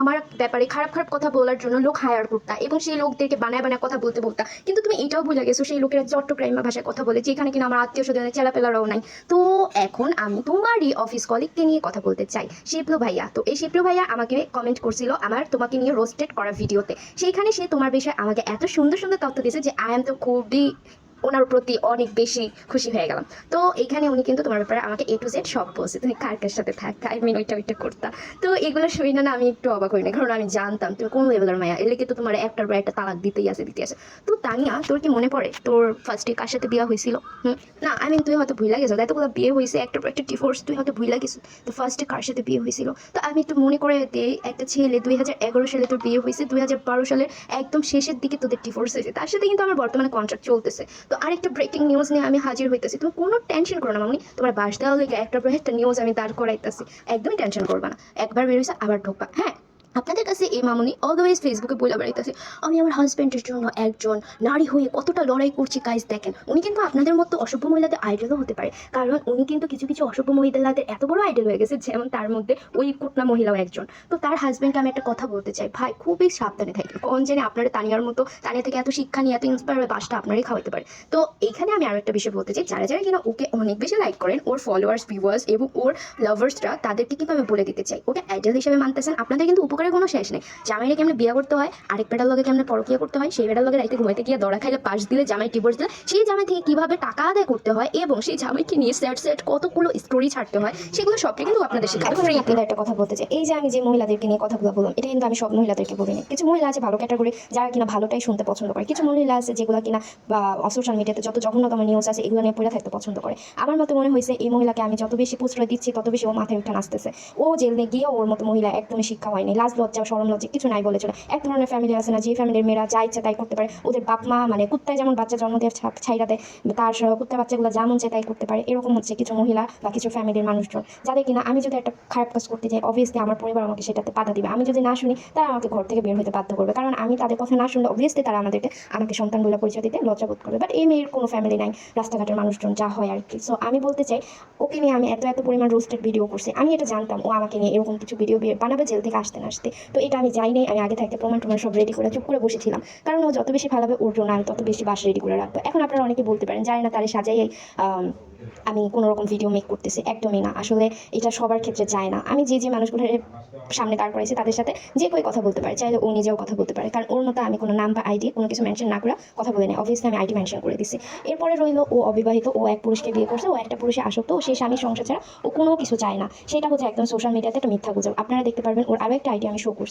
আমার ব্যাপারে খারাপ খারাপ কথা বলার জন্য লোক হায়ার করতা এবং সেই লোকদেরকে বানায় বানায় কথা বলতে বলতা। কিন্তু তুমি এটাও ভুলে গেছো সেই লোকেরা চট্টগ্রামা ভাষায় কথা বলে, যেখানে কিনা আমার আত্মীয় স্বজনের চেলাপেলারাও নাই। তো এখন আমি তোমারই অফিস কলিগকে নিয়ে কথা বলতে চাই, শিপ্লু ভাইয়া। তো এই শিপ্লু ভাইয়া আমাকে কমেন্ট করছিল আমার তোমাকে নিয়ে রোস্টেড করা ভিডিওতে। সেইখানে সে তোমার বিষয়ে আমাকে এত সুন্দর সুন্দর তথ্য দিয়েছে যে আই এম তো খুবই ওনার প্রতি অনেক বেশি খুশি হয়ে গেলাম। তো এইখানে উনি কিন্তু তোমার ব্যাপারে আমাকে A to Z সব বলছে, তুমি কার কার সাথে থাকা, আই মিন ওইটা করতা। তো এগুলো শুনি না আমি একটু অবাক হই না, কারণ আমি জানতাম তুমি কোন লেভেলের মায়া, এর লেগে তো তোমার একটার পর একটা তালাক দিতেই আছে দিতে আছে। তো তানিয়া, তোর কি মনে পড়ে তোর ফার্স্টে কার সাথে বিয়ে হয়েছিল? না আই মিন তুই হয়তো ভুলে গেছো, এতগুলো বিয়ে হয়েছে, একটার পর একটা ডিভোর্স, তুই হয়তো ভুলে গেছো। তো ফার্স্টে কার সাথে বিয়ে হয়েছিল? তো আমি একটু মনে করে দিই, একটা ছেলে 2011 সালে তোর বিয়ে হয়েছে, 2012 সালের একদম শেষের দিকে তোদের ডিভোর্স হয়েছে, তার সাথে কিন্তু আমার বর্তমানে কন্ট্রাক্ট চলতেছে। তো আরেকটা ব্রেকিং নিউজ নিয়ে আমি হাজির হইতেছি, তুমি কোনো টেনশন করো না মামনি, তোমার বাস দেওয়া লেগে একটার পর একটা নিউজ আমি দাঁড় করাইতেছি, একদমই টেনশন করবা না। একবার বেরোইছে আবার ঢোকবা। হ্যাঁ, আপনাদের কাছে এই মামুনি অলওয়েজ ফেসবুকে বলে বেড়াইতেছে আমি আমার হাজব্যান্ডের জন্য একজন নারী হয়ে কতটা লড়াই করছি। গাইজ দেখেন, উনি কিন্তু আপনাদের মতো অসভ্য মহিলাদের আইডলও হতে পারে, কারণ উনি কিন্তু কিছু কিছু অসভ্য মহিলাদের এত বড় আইডল হয়ে গেছে, যেমন তার মধ্যে ওই কুটনা মহিলাও একজন। তো তার হাজব্যান্ডকে আমি একটা কথা বলতে চাই, ভাই খুবই সাবধানে থাকেন, কোন জেনে আপনারা তানিয়ার মতো, তানিয়া থেকে এত শিক্ষা নিয়ে এত ইন্সপায়ার হয়ে বাসটা আপনারই খাওয়াতে পারে। তো এইখানে আমি আরো একটা বিষয় বলতে চাই, যারা যারা কিনা ওকে অনেক বেশি লাইক করেন, ওর ফলোয়ার্স, ভিউয়ার্স এবং ওর লাভার্সরা, তাদেরকে কিন্তু আমি বলে দিতে চাই, ওকে আইডল হিসেবে মানতেছেন, আপনাদের কিন্তু উপকারের কোনো শেষ নেই। জামাইরে কেমন বিয়ে করতে হয়, আরেক বেটার লগে কেমন পরকিয়া করতে হয়, সেই বেটার লগে রাইতে ঘুমাইতে গিয়ে দড়া খাইলে পাশ দিলে জামাই ডিভোর্স দিলে সেই জামাই থেকে কিভাবে টাকা আদায় করতে হয় এবং সেই জামাইকে নিয়ে সেট কতগুলো স্টোরি ছাড়তে হয়, সেগুলো সবটাই কিন্তু আপনাদের শেখায়। আপনাদের একটা কথা বলতে চাই, এই যে আমি যে মহিলাদেরকে নিয়ে কথাগুলো বললাম, এটা কিন্তু আমি সব মহিলাদেরকে বলিনি। কিছু মহিলা আছে ভালো ক্যাটাগরি, যারা কিনা ভালোটাই শুনতে পছন্দ করে, কিছু মহিলা আছে যেগুলো কিনা বা সোশ্যাল মিডিয়াতে যত জঘন্যতম নিউজ আছে এগুলো নিয়ে পড়ে থাকতে পছন্দ করে। আমার মতে মনে হয়েছে এই মহিলাকে আমি যত বেশি প্রশ্রয় দিচ্ছি তত বেশি ও মাথায় উঠে আসতেছে। ও জেলে গিয়ে ওর মতো মহিলা একদমই শিক্ষা হয়নি, লাজ লজ্জা শরম লজ্জা কিছু নাই বলে চলে। এক ধরনের ফ্যামিলি আছে না, যে ফ্যামিলির মেয়েরা যা ইচ্ছা তাই করতে পারে, ওদের বাপ মা মানে কুত্তায় যেমন বাচ্চা জন্ম দিয়ে ছাইরা দেয়, তার কুত্তা বাচ্চাগুলো যেমন চায় তাই করতে পারে, এরকম হচ্ছে কিছু মহিলা বা কিছু ফ্যামিলির মানুষজন, যাদের কিনা আমি যদি একটা খারাপ কাজ করতে যাই অবভিয়াসলি আমার পরিবার আমাকে সেটাতে বাধা দিবে। আমি যদি না শুনি তারা আমাকে ঘর থেকে বের হতে বাধ্য করবে, কারণ আমি তাদের কথা না শুনলে অবভিয়াসলি তারা আমাকে সন্তান বলে পরিচয় দিতে লজ্জা বোধ করবে। বাট এই মেয়ের কোনো ফ্যামিলি নাই, রাস্তাঘাটের মানুষজন যা হয় আর কি। সো আমি বলতে চাই, ওকে নিয়ে আমি এত এত পরিমাণ রোস্টেড ভিডিও করছি, আমি এটা জানতাম ও আমাকে নিয়ে এরকম কিছু ভিডিও বানাবে জেল থেকে আসতে না আসতে। তো এটা আমি যাই নাই, আমি আগে থাকতে প্রমাণ সব রেডি করে চুপ করে বসেছিলাম, কারণ ও যত বেশি ভালোভাবে ওর জন্য আমি তত বেশি বাস রেডি করে রাখবো। এখন আপনারা অনেকে বলতে পারেন জানি না তারে সাজাই আমি কোনো রকম ভিডিও মেক করতেছি, একদমই না। আসলে এটা সবার ক্ষেত্রে যায় না। আমি যে মানুষগুলোর সামনে দাঁড় করাইছি তাদের সাথে যে কেউ কথা বলতে পারে, চাইলে ও নিজেও কথা বলতে পারে, কারণ ওর মতো আমি কোনো নাম বা আইডি কোনো কিছু মেনশন না করে কথা বলে নেই। অবভিয়াসলি আমি আইডি মেনশন করে দিছি। এরপরে রইল ও অবিবাহিত, ও এক পুরুষকে বিয়ে করছে, ও একটা পুরুষে আসক্ত, ও সেই স্বামীর সংসার ছাড়া ও কোনো কিছু চায় না। সেটা হচ্ছে একদম সোশ্যাল মিডিয়াতে একটা মিথ্যা গুজব। আপনারা দেখতে পারবেন ওর আরও একটা আইডি আমি শো করছি।